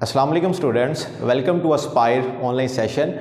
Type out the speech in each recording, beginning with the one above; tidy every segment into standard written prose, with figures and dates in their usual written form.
अस्सलाम वालेकुम students, welcome to Aspire online session.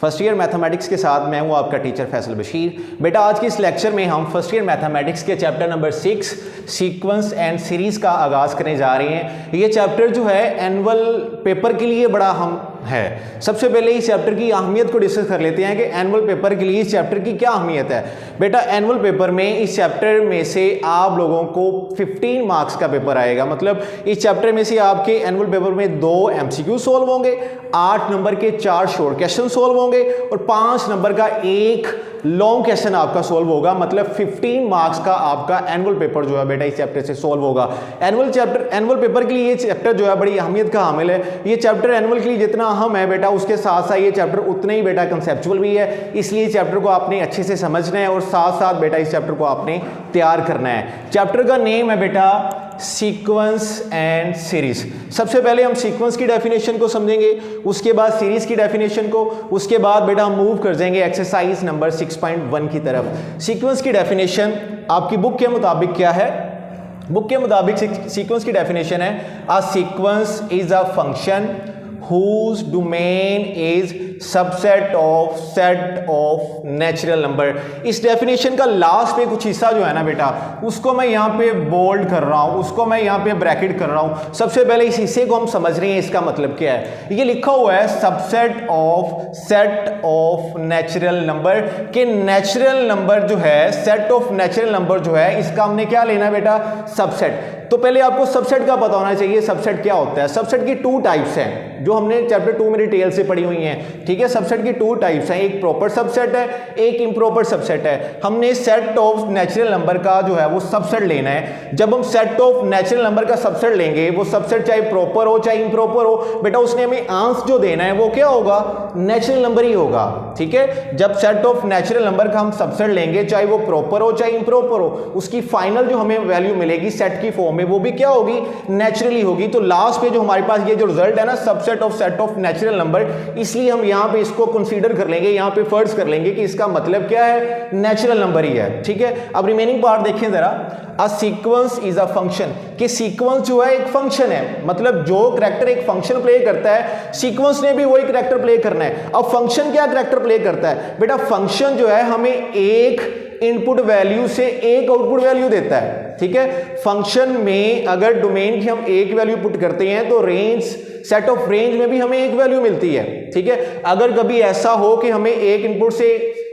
First year mathematics के साथ मैं हूं आपका टीचर फैसल बशीर। बेटा आज के इस लेक्चर में हम फर्स्ट ईयर मैथमेटिक्स के chapter number 6 sequence and series का आगाज़ करने जा रहे हैं। ये चैप्टर जो है एनुअल पेपर के लिए बड़ा अहम है। सबसे पहले इस चैप्टर की अहमियत को डिस्कस कर लेते हैं कि एनुअल पेपर के लिए इस चैप्टर की क्या अहमियत है। बेटा एनुअल पेपर में इस चैप्टर में से आप लोगों को 15 मार्क्स का पेपर आएगा। मतलब इस चैप्टर में से आपके एनुअल पेपर में 2 MCQ सोल्व होंगे, 8 नंबर के 4 शॉर्ट क्वेश्चन सोल्व होंगे और 5 नंबर का एक लॉन्ग क्वेश्चन आपका सोल्व होगा। मतलब 15 मार्क्स का आपका एनुअल पेपर जो है बेटा इस चैप्टर से सोल्व होगा। एनुअल पेपर के लिए ये चैप्टर जो है बड़ी अहमियत का हामिल है। ये चैप्टर एनुअल के लिए जितना अहम है बेटा उसके साथ साथ ये चैप्टर उतना ही बेटा कंसेप्चुअल भी है। इसलिए इस चैप्टर को आपने अच्छे से समझना है और साथ साथ बेटा इस चैप्टर को आपने तैयार करना है। चैप्टर का नेम है बेटा सीक्वेंस एंड सीरीज। सबसे पहले हम सीक्वेंस की डेफिनेशन को समझेंगे, उसके बाद सीरीज की डेफिनेशन को, उसके बाद बेटा हम मूव कर जाएंगे एक्सरसाइज नंबर 6.1 की तरफ। सीक्वेंस की डेफिनेशन आपकी बुक के मुताबिक क्या है? बुक के मुताबिक सीक्वेंस की डेफिनेशन है a sequence is a function whose domain is subset of set of natural number. इस डेफिनेशन का लास्ट पे कुछ हिस्सा जो है ना बेटा उसको मैं यहाँ पे बोल्ड कर रहा हूँ, उसको मैं यहाँ पे ब्रैकेट कर रहा हूँ। सबसे पहले इस हिस्से को हम समझ रहे हैं, इसका मतलब क्या है। ये लिखा हुआ है subset of set of natural number के नेचुरल नंबर जो है सेट ऑफ नेचुरल नंबर जो है इसका हमने क्या लेना है बेटा सबसेट। तो पहले आपको सबसेट का पता होना चाहिए सबसेट क्या होता है। सबसेट की 2 टाइप्स हैं जो हमने चैप्टर 2 में डिटेल से पढ़ी हुई हैं। ठीक है, सबसेट की 2 टाइप्स हैं, एक प्रॉपर सबसेट है, एक इम्प्रॉपर सबसेट है। हमने सेट ऑफ नेचुरल नंबर का जो है वो सबसेट लेना है। जब हम सेट ऑफ नेचुरल नंबर का सबसेट लेंगे, वो सबसेट चाहे प्रॉपर हो चाहे इम्प्रॉपर हो, बेटा उसने हमें आंसर जो देना है वो क्या होगा? नेचुरल नंबर ही होगा। ठीक है, जब सेट ऑफ नेचुरल नंबर का हम सबसेट लेंगे चाहे वो प्रॉपर हो चाहे इम्प्रॉपर हो, उसकी फाइनल जो हमें वैल्यू मिलेगी सेट की फॉर्म में वो भी क्या होगी? नेचुरली होगी। तो लास्ट पे जो हमारे पास ये जो रिजल्ट है ना subset of set of natural number, इसलिए हम यहां पे इसको कंसीडर कर लेंगे, यहां पे फर्ज कर लेंगे कि इसका मतलब क्या है? नेचुरल नंबर ही है। ठीक है, अब रिमेनिंग पार्ट देखें जरा। A sequence is a function, कि सीक्वेंस जो है एक फंक्शन है। मतलब जो करैक्टर एक फंक्शन प्ले करता है सीक्वेंस ने भी वही करैक्टर प्ले करना है। अब फंक्शन क्या करैक्टर प्ले करता है बेटा? फंक्शन जो है हमें एक इनपुट वैल्यू से एक आउटपुट वैल्यू देता है। ठीक है, फंक्शन में अगर डोमेन की हम एक वैल्यू पुट करते हैं तो रेंज सेट ऑफ रेंज में भी हमें एक वैल्यू मिलती है। ठीक है, अगर कभी ऐसा हो कि हमें एक इनपुट से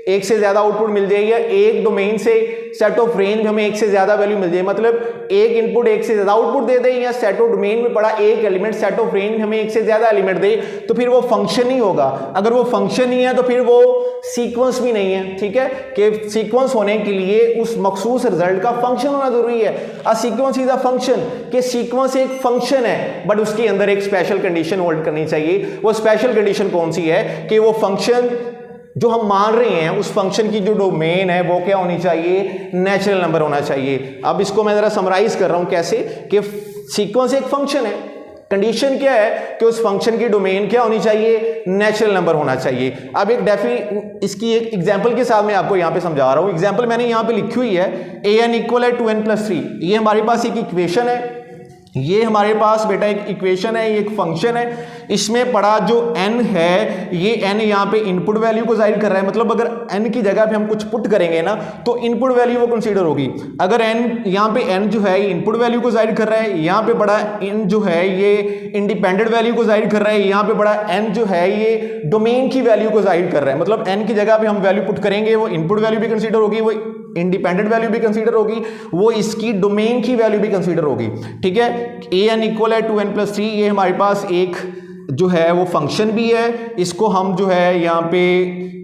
एक से ज्यादा आउटपुट मिल जाए या एक डोमेन से सेट ऑफ रेंज में हमें एक से ज्यादा वैल्यू मिल जाए, मतलब एक इनपुट एक से ज्यादा आउटपुट दे दे या सेट ऑफ डोमेन में पड़ा एक एलिमेंट सेट ऑफ रेंज हमें एक से ज्यादा एलिमेंट दे, तो फिर वो फंक्शन ही होगा। अगर वो फंक्शन ही है तो फिर वो सीक्वेंस भी नहीं है। ठीक है, कि सीक्वेंस होने के लिए उस मखसूस रिजल्ट का फंक्शन होना जरूरी है। A sequence is a function, कि सीक्वेंस एक फंक्शन है बट उसके अंदर एक स्पेशल कंडीशन होल्ड करनी चाहिए। वो स्पेशल कंडीशन कौन सी है? कि वो फंक्शन जो हम मान रहे हैं उस फंक्शन की जो डोमेन है वो क्या होनी चाहिए? नेचुरल नंबर होना चाहिए। अब इसको मैं जरा समराइज कर रहा हूं कैसे, कि सीक्वेंस एक फंक्शन है, कंडीशन क्या है कि उस फंक्शन की डोमेन क्या होनी चाहिए? नेचुरल नंबर होना चाहिए। अब एक इसकी एक एग्जांपल के साथ मैं आपको यहां पे समझा रहा हूं। एग्जांपल मैंने यहां पे लिखी हुई है an इक्वल है 2n+3। ये हमारे पास एक इक्वेशन है, ये हमारे पास बेटा एक इक्वेशन है, ये एक फंक्शन है। इसमें पड़ा जो n है, ये n यहाँ पे इनपुट वैल्यू को जाहिर कर रहा है। मतलब अगर n की जगह पे हम कुछ पुट करेंगे ना तो इनपुट वैल्यू वो कंसीडर होगी। अगर n यहाँ पे n जो है ये इनपुट वैल्यू को जाहिर कर रहा है, यहाँ पे बड़ा n जो है ये इंडिपेंडेंट वैल्यू को जाहिर कर रहा है, यहाँ पे बड़ा n जो है ये डोमेन की वैल्यू को जाहिर कर रहा है। मतलब n की जगह पे हम वैल्यू पुट करेंगे वो इनपुट वैल्यू भी कंसीडर होगी, वो इंडिपेंडेंट वैल्यू भी कंसीडर होगी, वो इसकी डोमेन की वैल्यू भी कंसीडर होगी। ठीक है, an इक्वल है 2n+3। ये हमारे पास एक जो है वो फंक्शन भी है, इसको हम जो है यहाँ पे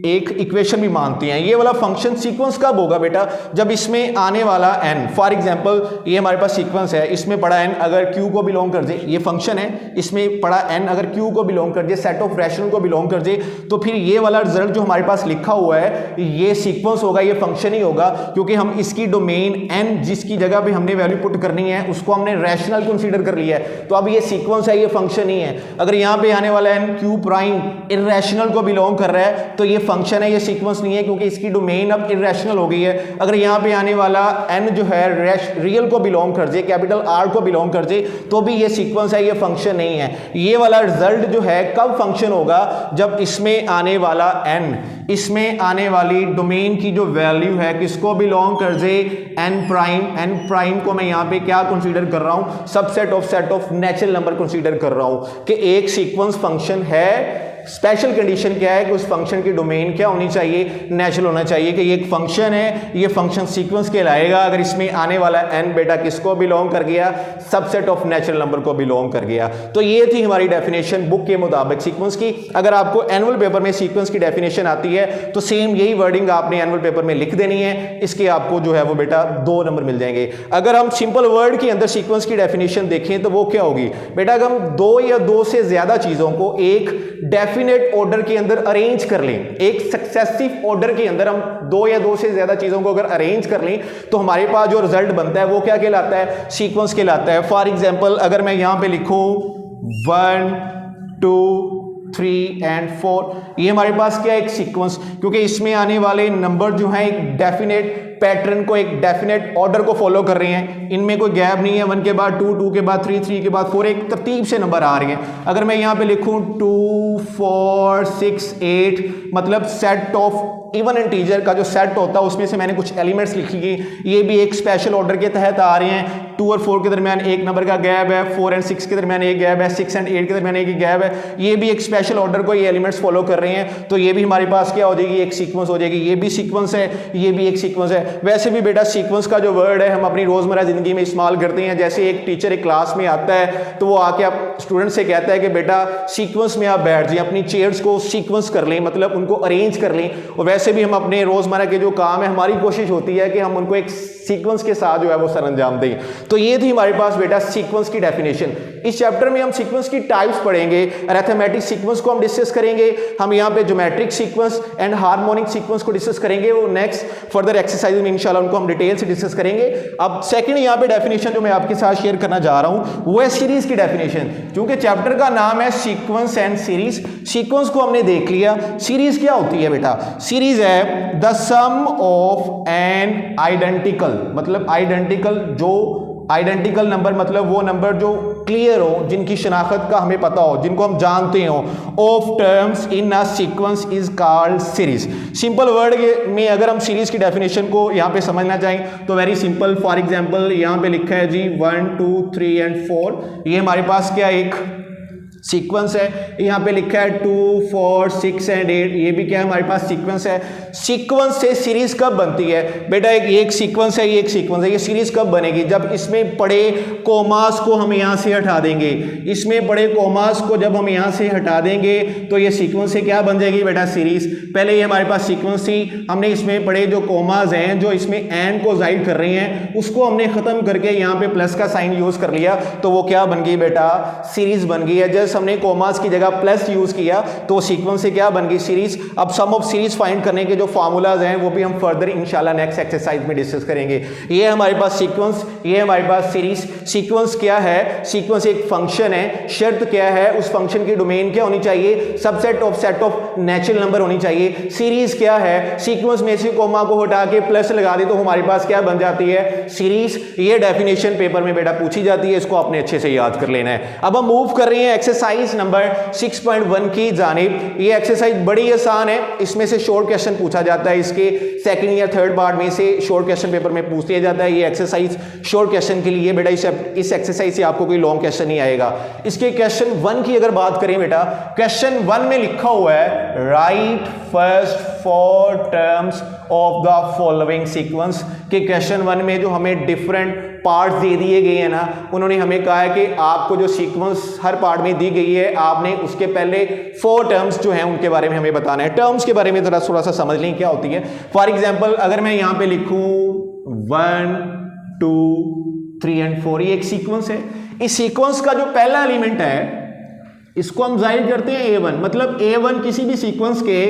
एक इक्वेशन भी मानते हैं। ये वाला फंक्शन सीक्वेंस कब होगा बेटा? जब इसमें आने वाला n, फॉर एग्जांपल ये हमारे पास सीक्वेंस है, इसमें पड़ा n अगर q को बिलोंग कर जाए, ये फंक्शन है, इसमें पड़ा n अगर q को बिलोंग कर जाए, सेट ऑफ रैशनल को बिलोंग कर जाए, तो फिर ये वाला रिजल्ट जो हमारे पास लिखा हुआ है ये सीक्वेंस होगा, ये फंक्शन ही होगा, क्योंकि हम इसकी डोमेन n जिसकी जगह पे हमने वैल्यू पुट करनी है उसको हमने रैशनल कंसीडर कर लिया है। तो अब ये सीक्वेंस है, ये फंक्शन ही है। अगर यहाँ पे आने वाला n q प्राइम इररेशनल को बिलोंग कर रहा है तो ये फंक्शन है, ये सीक्वेंस नहीं है, क्योंकि इसकी डोमेन अब इरेशनल हो गई है। अगर यहाँ पे आने वाला n जो है रियल को बिलोंग कर जाए, कैपिटल R को बिलोंग कर जाए, तो भी ये सीक्वेंस है, ये फंक्शन नहीं है। ये वाला रिजल्ट जो है कब फंक्शन होगा, जब इसमें आने वाला n, इसमें आने वाली डोमेन की जो वैल्यू है किसको बिलोंग कर जाए, n प्राइम को मैं यहाँ पे क्या कंसीडर कर रहा हूँ, subset of set of natural number consider कर रहा हूँ कि एक सीक्वेंस फंक्शन है। स्पेशल कंडीशन क्या है कि उस फंक्शन की डोमेन क्या होनी चाहिए, नेचुरल होना चाहिए, कि ये एक फंक्शन है, ये फंक्शन सीक्वेंस कहलाएगा अगर इसमें आने वाला n बेटा किसको बिलोंग कर गया, सबसेट ऑफ नेचुरल नंबर को बिलोंग कर गया। तो ये थी हमारी डेफिनेशन बुक के मुताबिक सीक्वेंस की। अगर आपको एनुअल पेपर में सीक्वेंस की डेफिनेशन आती है तो सेम यही वर्डिंग आपने एनुअल पेपर में लिख देनी है, इसके आपको जो है वो बेटा 2 नंबर मिल जाएंगे। अगर हम सिंपल वर्ड के अंदर सीक्वेंस की डेफिनेशन देखें तो वो क्या होगी बेटा, अगर हम 2 या 2 से ज्यादा चीजों को एक डेफिनेट ऑर्डर के अंदर अरेंज कर लें, एक सक्सेसिव ऑर्डर के अंदर हम 2 या 2 से ज्यादा चीजों को अगर अरेंज कर लें तो हमारे पास जो रिजल्ट बनता है वो क्या कहलाता है, सीक्वेंस कहलाता है। फॉर एग्जांपल अगर मैं यहां पे लिखूं 1 2 3 एंड 4, ये हमारे पास क्या है, एक सीक्वेंस, क्योंकि इसमें आने वाले नंबर जो हैं एक डेफिनेट पैटर्न को, एक डेफिनेट ऑर्डर को फॉलो कर रहे हैं, इनमें कोई गैप नहीं है। 1 के बाद 2, 2 के बाद 3, 3 के बाद 4, एक तरतीब से नंबर आ रहे हैं। अगर मैं यहाँ पे लिखूं 2 4 6 8, मतलब सेट ऑफ इवन इंटीजर का जो सेट होता है उसमें से मैंने कुछ एलिमेंट्स लिखी गई, ये भी एक स्पेशल ऑर्डर के तहत आ रहे हैं। 2 और 4 के दरमियान एक नंबर का गैप है, 4 एंड 6 के दरमियान एक गैप है, 6 एंड 8 के दरमियान एक गैप है, ये भी एक स्पेशल ऑर्डर को ये एलिमेंट्स फॉलो कर रहे हैं। तो ये भी हमारे पास क्या हो जाएगी, एक सीक्वेंस हो जाएगी। ये भी सीक्वेंस है, ये भी एक सीक्वेंस है। वैसे भी बेटा सीक्वेंस का जो वर्ड है हम अपनी रोजमर्रा जिंदगी में इस्तेमाल करते हैं। जैसे एक टीचर एक क्लास में आता है तो वो आके आप स्टूडेंट से कहता है कि बेटा सीक्वेंस में आप बैठ जाइए, अपनी चेयर्स को सीक्वेंस कर लें, मतलब उनको अरेंज कर लें। और वैसे भी हम अपने रोजमर्रा के जो काम है हमारी कोशिश होती है कि हम उनको एक सीक्वेंस के साथ जो है वो सरअंजाम दें। तो ये थी हमारे पास बेटा सीक्वेंस की डेफिनेशन। इस चैप्टर में हम सीक्वेंस की टाइप्स पढ़ेंगे, अरिथमेटिक सीक्वेंस को हम डिस्कस करेंगे, हम यहाँ पे geometric sequence and harmonic sequence को डिस्कस करेंगे। वो नेक्स्ट फर्दर एक्सरसाइज में इंशाल्लाह उनको हम डिटेल से डिस्कस करेंगे। अब सेकंड यहाँ पे डेफिनेशन जो मैं आपके साथ शेयर करना जा रहा हूँ वो है सीरीज की डेफिनेशन। क्योंकि चैप्टर का नाम है सीक्वेंस एंड सीरीज, सीक्वेंस को हमने देख लिया, सीरीज क्या होती है बेटा, सीरीज है the sum of an identical, मतलब आइडेंटिकल, जो आइडेंटिकल नंबर मतलब वो नंबर जो क्लियर हो, जिनकी शनाख्त का हमें पता हो, जिनको हम जानते हो, of terms in a sequence is called series. Simple word में अगर हम सीरीज की डेफिनेशन को यहाँ पे समझना चाहें तो वेरी सिंपल। फॉर एग्जांपल यहाँ पे लिखा है जी 1 2 3 एंड 4, ये हमारे पास क्या एक सीक्वेंस है। यहाँ पे लिखा है 2 4 6 एंड 8, ये भी क्या है हमारे पास सीक्वेंस है। सीक्वेंस से सीरीज कब बनती है बेटा, एक सीक्वेंस है, ये एक सीक्वेंस है, ये सीरीज कब बनेगी, जब इसमें पड़े कोमास को हम यहाँ से हटा देंगे। इसमें पड़े कोमास को जब हम यहाँ से हटा देंगे तो ये सीक्वेंस से क्या बन जाएगी बेटा, सीरीज। पहले ये हमारे पास सीक्वेंस थी, हमने इसमें पड़े जो कोमास हैं जो इसमें एन को जाहिर कर रहे हैं उसको हमने खत्म करके यहाँ पे प्लस का साइन यूज कर लिया, तो वो क्या बन गई बेटा, सीरीज बन गई है। जस्ट हमने कोमास की जगह प्लस यूज किया तो सीक्वेंस से क्या बन गई, सीरीज। अब सम ऑफ सीरीज फाइंड करने के जो फार्मूलाज हैं वो भी हम फर्दर इंशाल्लाह नेक्स्ट एक्सरसाइज में डिस्कस करेंगे। ये हमारे पास सीक्वेंस, ये हमारे पास सीरीज। सीक्वेंस क्या है, सीक्वेंस एक फंक्शन है, शर्त क्या है, उस फंक्शन की डोमेन क्या होनी चाहिए, subset of set of natural number होनी चाहिए। सीरीज क्या है, सीक्वेंस में से कोमा को हटा के प्लस लगा दे तो हमारे पास क्या बन जाती है, सीरीज। ये डेफिनेशन पेपर में बेटा पूछी जाती है, इसको आपने अच्छे से याद कर लेना है। अब हम मूव कर रहे हैं एक्सरसाइज नंबर 6.1 की जानिब। ये एक्सरसाइज बड़ी आसान है, इसमें से शॉर्ट क्वेश्चन पूछा जाता है, इसके सेकंड या थर्ड पार्ट में से शॉर्ट क्वेश्चन पेपर में पूछ लिया जाता है। ये एक्सरसाइज शॉर्ट क्वेश्चन के लिए बेटा, इस एक्सरसाइज से आपको कोई लॉन्ग क्वेश्चन नहीं आएगा। इसके क्वेश्चन 1 की अगर बात करें बेटा, क्वेश्चन 1 में लिखा हुआ है right first 4 terms of the following sequence. के क्वेश्चन 1 में जो हमें डिफरेंट पार्ट्स दे दिए गए हैं ना, उन्होंने हमें कहा है कि आपको जो सीक्वेंस हर पार्ट में दी गई है आपने उसके पहले 4 टर्म्स जो हैं उनके बारे में हमें बताना है। टर्म्स के बारे में जरा थोड़ा सा समझ लें क्या होती है। फॉर एग्जांपल अगर मैं यहां पे लिखूं 1 2 3 एंड 4, ये एक सीक्वेंस है। इस सीक्वेंस का जो पहला एलिमेंट है इसको हम जाहिर करते हैं A1, मतलब A1 किसी भी सीक्वेंस के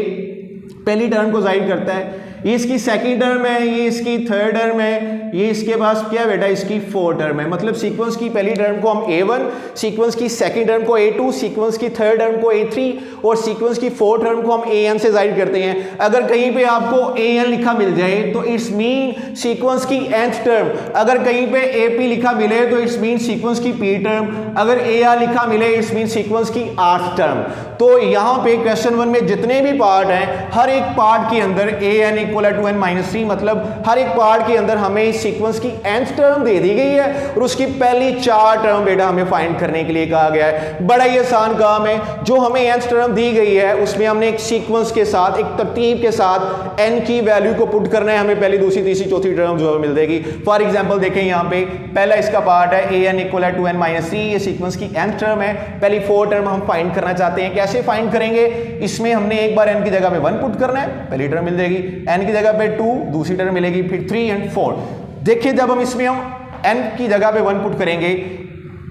पहली टर्म को जाहिर करता है। ये इसकी सेकंड टर्म है, ये इसकी थर्ड टर्म है, ये इसके पास क्या है बेटा, इसकी फोर्थ टर्म है। मतलब सीक्वेंस की पहली टर्म को हम A1, सीक्वेंस की सेकंड टर्म को A2, सीक्वेंस की थर्ड टर्म को A3 और सीक्वेंस की फोर्थ टर्म को हम AN से जाहिर करते हैं। अगर कहीं पे आपको AN लिखा मिल जाए तो इट्स मीन सीक्वेंस की nth टर्म, अगर कहीं पे AP लिखा मिले तो इट्स मीन सीक्वेंस की P टर्म, अगर AR लिखा मिले इट्स मीन सीक्वेंस की 8th टर्म। तो यहां पे क्वेश्चन 1 में जितने भी पार्ट हैं, हर एक पार्ट के अंदर AN इक्वल टू n-3, मतलब हर एक पार्ट के अंदर हमें इस सीक्वेंस की nth टर्म दे दी गई है और उसकी पहली 4 टर्म बेटा हमें फाइंड करने के लिए कहा गया है। बड़ा ही आसान काम है, जो हमें nth टर्म दी गई है उसमें हमने एक सीक्वेंस के साथ, एक तरतीब के साथ n की वैल्यू को पुट करना है, हमें पहली, दूसरी, तीसरी, चौथी टर्म जो मिल जाएगी। फॉर एग्जांपल देखें यहाँ पे पहला इसका पार्ट है AN इक्वल टू n-3, ये सीक्वेंस की nth टर्म है, पहली 4 टर्म हम फाइंड करना चाहते हैं। कैसे फाइंड करेंगे, इसमें हमने एक बार n की जगह पे 1 पुट करना है, पहली टर्म मिल जाएगी, n की जगह पे 2 दूसरी टर्म मिलेगी, फिर 3 एंड 4। देखिए जब हम इसमें हम n की जगह पे 1 पुट करेंगे,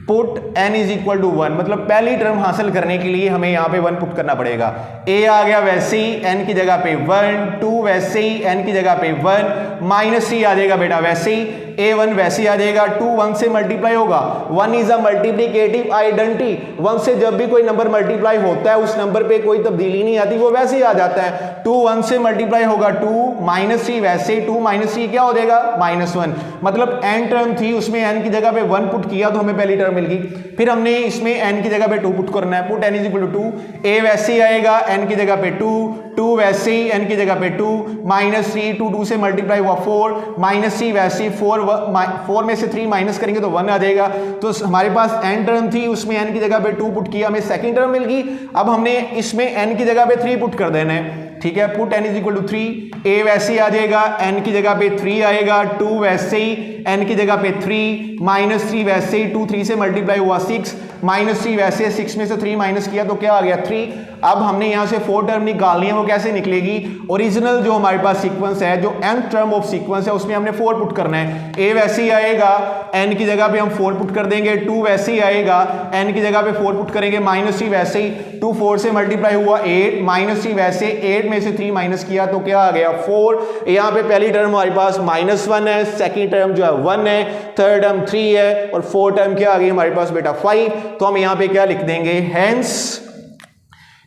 put n is equal to 1, मतलब पहली टर्म हासिल करने के लिए हमें यहां पे 1 पुट करना पड़ेगा। a आ गया वैसे ही n की जगह पे 1, 2 वैसे ही n की जगह पे 1, माइनस 3 आ जाएगा बेटा वैसे ही, a1 वैसे ही आ जाएगा, 2 1 से मल्टीप्लाई होगा, 1 इज अ मल्टीप्लिकेटिव आइडेंटिटी, 1 से जब भी कोई नंबर मल्टीप्लाई होता है उस नंबर पे कोई तब्दीली नहीं आती, वो वैसे ही आ जाता है। 2 1 से मल्टीप्लाई होगा 2, माइनस 3 वैसे ही, 2 माइनस 3 क्या हो जाएगा, -1, मतलब n टर्म थी उसमें n की जगह पे 1 पुट किया तो हमें पहली टर्म मिल गई। फिर हमने इसमें n की जगह पे 2 पुट करना है, put n is equal to 2, a वैसे ही आएगा, n की जगह पे 2, 2 वैसे ही n की जगह पे 2, -3, 2 से मल्टीप्लाई हुआ 4, -3 वैसे ही, 4 में से 3 माइनस करेंगे तो 1 आ जाएगा। तो हमारे पास n टर्म थी उसमें n की जगह पे 2 पुट किया, हमें सेकंड टर्म मिल गई। अब हमने इसमें n की जगह पे 3 पुट कर देना है, ठीक है, put n is equal to 3, a वैसे ही आ जाएगा, n की जगह पे 3 आएगा, 2 वैसे ही n की जगह पे 3, -3 वैसे ही, 2 3 से मल्टीप्लाई हुआ 6, -3 वैसे 6 में से 3 माइनस किया तो क्या आ गया 3। अब हमने यहां से 4 टर्म निकालनी है, वो कैसे निकलेगी, ओरिजिनल जो हमारे पास सीक्वेंस है, जो nth टर्म ऑफ सीक्वेंस है उसमें हमने 4 पुट करना है। a वैसे ही आएगा, n की जगह पे हम 4 पुट कर देंगे, 2 वैसे ही आएगा, n की जगह पे 4 पुट करेंगे, -3 वैसे ही, 2 4 से मल्टीप्लाई हुआ 8, -3 वैसे 8 में से 3 माइनस किया तो क्या आ गया 4। यहाँ पे पहली टर्म हमारे पास -1 है, सेकंड टर्म जो है 1 है, थर्ड टर्म 3 है और फोर्थ टर्म क्या आ गई हमारे पास बेटा 5। तो हम यहाँ पे क्या लिख देंगे,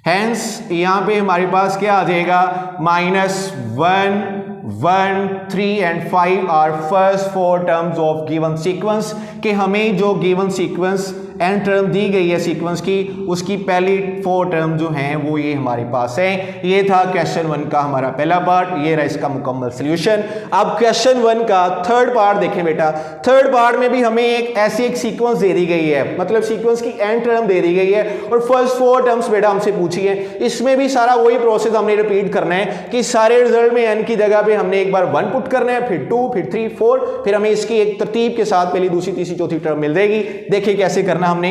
हेंस यहाँ पे हमारे पास क्या आ जाएगा, -1, 1, 3 and 5 are first 4 terms of given sequence, कि हमें जो गिवन सीक्वेंस n टर्म दी गई है सीक्वेंस की, उसकी पहली 4 टर्म जो हैं वो ये हमारे पास है। ये था क्वेश्चन 1 का हमारा पहला पार्ट, ये रहा इसका मुकम्मल सॉल्यूशन। अब क्वेश्चन 1 का थर्ड पार्ट देखें बेटा। थर्ड पार्ट में भी हमें एक ऐसी एक सीक्वेंस दे दी गई है, मतलब सीक्वेंस की n टर्म दे दी गई है और फर्स्ट 4 टर्म्स बेटा हमसे पूछी है। इसमें भी सारा वही प्रोसेस हमने रिपीट करना है कि सारे रिजल्ट में n की जगह पे हमने एक बार 1 पुट करना है, फिर 2, फिर 3, 4, फिर हमें इसकी एक तरतीब के साथ पहली, दूसरी, तीसरी, चौथी टर्म मिल जाएगी। देखिए कैसे करना हमने।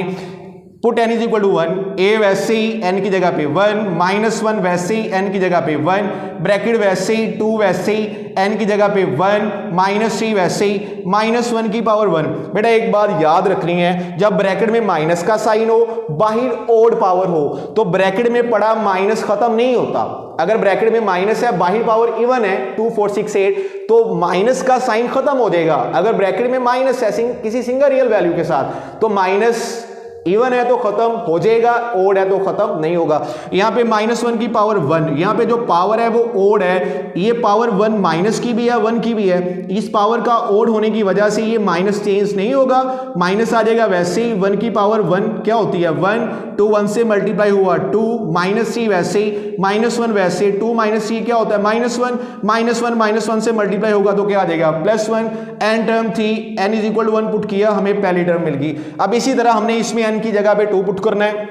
Put n is equal to 1, a वैसे ही n की जगह पे 1, -1 वैसे ही n की जगह पे 1, ब्रैकेट वैसे ही 2 वैसे ही n की जगह पे 1, -3 वैसे ही -1 की पावर 1। बेटा एक बात याद रखनी है, जब ब्रैकेट में माइनस का साइन हो, बाहर ओड पावर हो, तो ब्रैकेट में पड़ा माइनस खत्म नहीं होता। अगर ब्रैकेट में माइनस है, बाहर पावर इवन है 2 4 6 8, तो माइनस का साइन खत्म हो जाएगा। अगर ब्रैकेट में माइनस है किसी सिंगल रियल वैल्यू के साथ, तो माइनस इवन है तो खत्म हो जाएगा, ओड है तो खत्म नहीं होगा। यहाँ पे -1 की पावर 1, यहाँ पे जो पावर है वो ओड है, ये पावर 1 माइनस की भी है 1 की भी है। इस पावर का ओड होने की वजह से ये माइनस चेंज नहीं होगा, माइनस आ जाएगा वैसे ही। 1 की पावर 1 क्या होती है 1, 2 1 से मल्टीप्लाई हुआ 2, -3 वैसे ही, -1 वैसे, 2 -3 क्या होता है -1, -1 से मल्टीप्लाई होगा तो क्या आ जाएगा +1। n टर्म थी, n is equal to 1 put किया, हमें पहली टर्म मिल गई। अब इसी तरह हमने इसमें n की जगह पे 2 पुट करना है,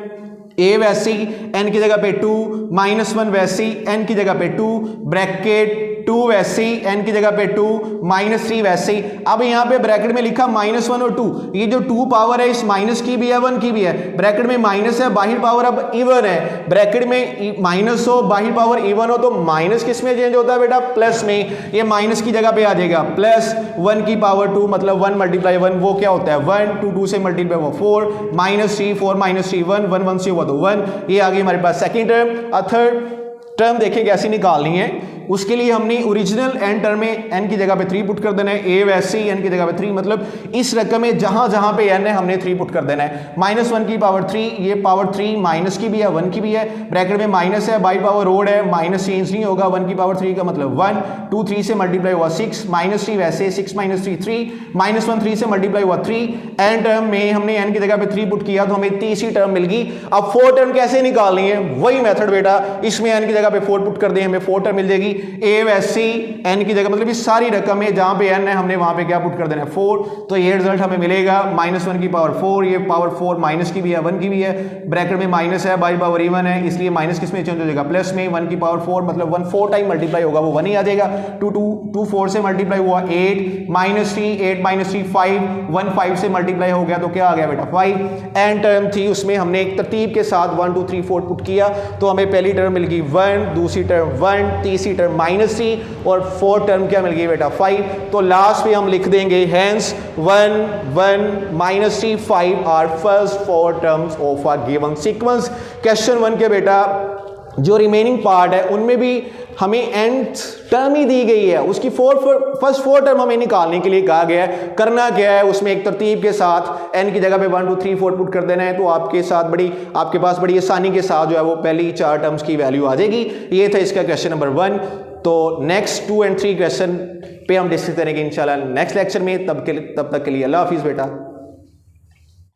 a वैसे ही n की जगह पे 2, -1 वैसे ही n की जगह पे 2, ब्रैकेट 2 वैसे ही n की जगह पे 2, -3 वैसे ही। अब यहाँ पे ब्रैकेट में लिखा -1 और 2, ये जो 2 पावर है इस माइनस की भी है 1 की भी है। ब्रैकेट में माइनस है, बाहर पावर अब इवन है, ब्रैकेट में माइनस हो, बाहर पावर इवन हो, तो माइनस किस में चेंज होता है बेटा प्लस में। ये माइनस की जगह पे आ जाएगा +1 की पावर 2, मतलब 1 × 1 वो क्या होता है 1, 2 2 से मल्टीप्लाई हुआ 4, -3 4 -3 1, 1 1 से हुआ तो 1। ये आ गई हमारे पास सेकेंड टर्म। थर्ड टर्म देखें कैसे निकालनी है। उसके लिए हमने ओरिजिनल एन टर्म में एन की जगह पे 3 पुट कर देना है, ए वैसे ही एन की जगह पे 3, मतलब इस रकम में जहां जहां पे एन है हमने 3 पुट कर देना है। -1 की पावर 3, ये पावर 3 माइनस की भी है 1 की भी है, ब्रैकेट में माइनस है, बाई पावर रोड है, माइनस चेंज नहीं होगा, 1 की पावर 3 का मतलब 1, 2 3 से मल्टीप्लाई हुआ 6, -3 वैसे 6 - 3 3, -1 3 से मल्टीप्लाई हुआ 3, एन टर्म में हमने एन की जगह पे 3 पुट किया तो हमें तीसरी टर्म मिल गई। अब 4 टर्म कैसे निकालनी है, वही मेथड बेटा, इसमें एन की जगह पे 4 पुट कर दें, हमें 4 टर्म मिल जाएगी। ए वैसे एन की जगह मतलब ये सारी रकम है जहां पे एन है हमने वहां पे क्या पुट कर देना है 4, तो ये रिजल्ट हमें मिलेगा -1 की पावर 4, ये पावर 4 माइनस की भी है 1 की भी है, ब्रैकेट में माइनस है, बाई पावर इवन है, इसलिए माइनस किस में चेंज हो जाएगा प्लस में, 1 की पावर 4 मतलब 1 4 टाइम मल्टीप्लाई होगा वो 1 ही आ जाएगा। 2 4 से मल्टीप्लाई हुआ 8, -3 8 -3 5, 1 5 से मल्टीप्लाई हो गया तो क्या आ गया बेटा 5। एन टर्म थी उसमें हमने एक तरतीब के साथ 1 2 3 4 पुट किया तो हमें पहली टर्म मिल गई 1, दूसरी टर्म 1, तीसरी टर्म -3 और 4 टर्म क्या मिल गई बेटा 5। तो लास्ट में हम लिख देंगे hence 1 1 -3 5 are first 4 terms of a given sequence. Question 1 के बेटा जो रिमेनिंग पार्ट है उनमें भी हमें nth टर्म ही दी गई है, उसकी फर्स्ट 4 टर्म हमें निकालने के लिए कहा गया है। करना क्या है, उसमें एक तरतीब के साथ n की जगह पे 1 2 3 4 पुट कर देना है तो आपके पास बड़ी आसानी के साथ जो है वो पहली 4 टर्म्स की वैल्यू आ जाएगी। ये था इसका क्वेश्चन नंबर 1। तो नेक्स्ट 2 और 3 क्वेश्चन पे हम डिस्कस करेंगे इंशाल्लाह नेक्स्ट लेक्चर में। तब तक के लिए अल्लाह हाफिज़ बेटा।